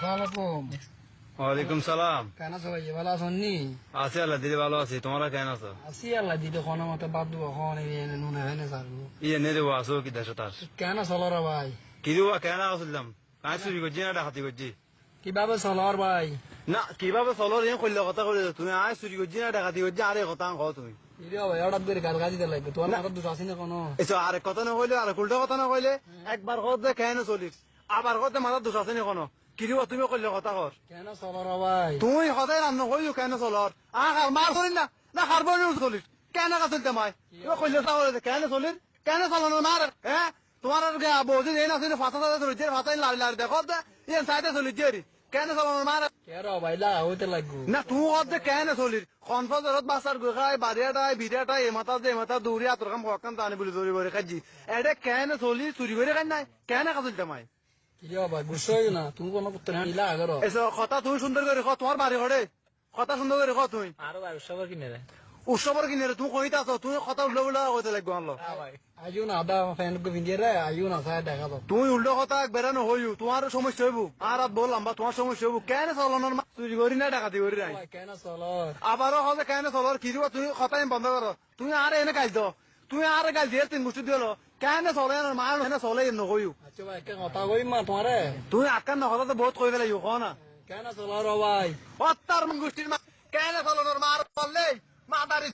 আসসালামাইকুম। ওয়ালাইকুম সালাম। কেন আছো ভাই, ভালো আছো নি? আছি আল্লাহ দিদি ভালো আছি, তোমরা কেন আছো? আছি আল্লাহ দিতে কোনো মতে বাদ দেবো খন নুনে হয় না সারবো। ইয়ে নে দেবো আসো কি দেশ তার কেন চলো রে ভাই? কি দেবো কেন আসলাম? কাজ চুরি করছি না ডাকাতি করছি? কিভাবে চলো আর ভাই? না কিভাবে চলো রে কইলে কথা কইলে তুমি আয় চুরি করছি না ডাকাতি করছি আরে কথা কও তুমি। ইরে ভাই হঠাৎ করে গাল গাজি দিতে লাগবে, তোমার মাথার দোষ আছে না কোনো? এসো আরেক কথা না কইলে আর উল্টা কথা না কইলে একবার কথা কেন চলিস আবার কথা মাথার দোষ আছে না কোনো? কি দিব তুমি কইলে কথা কর। কেন চলো রে ভাই? তুই সদায় রান্না কইও কেন চলর মার করিস না না হারবো চলিস কেন চলতে মাই কইলে তাহলে কেন চলিস কেন চলানো মার হ্যাঁ তোমার আর বৌদি এই না ফাঁসা চলিছে ফাঁসাই লাল লাল দেখো ইয়ে সাইডে চলিছে কেন চলানো মার কেন ভাই লাগা হইতে লাগবো না তুই অর্ধে কেন চলিস কনফাজরত বাসার গোখাই বাড়িয়াটাই বিড়িয়াটাই এ মাথা দৌড়ি আতর কাম হকাম টানি বলে দৌড়ি করে খাজি এটা কেন চলি চুরি করে খাই নাই কেন চলতে মাই কিরে ভাই গুসো হইও না, তুমি কোনো করতে না ইলা আগর এসো কথা তুই সুন্দর করে খ তোমার বাড়ি ঘরে কথা সুন্দর করে খ তুই আরো ভাই সবার কিনে রে উৎসবর কিনে তুমি কইতে আছো তুমি কথা উল্টো উল্টো কইতে লাগবে আনলো ভাই আইও না আদা ফ্যান কো ভিডিও রে আইও না সাইড দেখা দাও। তুমি উল্টো কথা বেড়ানো হইউ তোমার সমস্যা হইব আর বললাম বা তোমার সমস্যা হইব কেন চলানোর চুরি করি না ডাকাতি করি নাই ভাই কেন চলো? আবারও হলে কেন চলর কি দিব তুমি কথাই বন্ধ করো তুমি আর এনে গাইছ দাও তুমি আর গাইল দিয়ে তিন গোষ্ঠী দিল কেন চলে মা এনে চলে নকইউ আচ্ছা ভাই কে কথা কই মা তোমারে তুমি আকার নকথা তো বহুত কই ফেলাই ক না কেন চলো রে ভাই? অত্যার গোষ্ঠীর মা কেন চলানোর মার বললে মা দাঁড়ি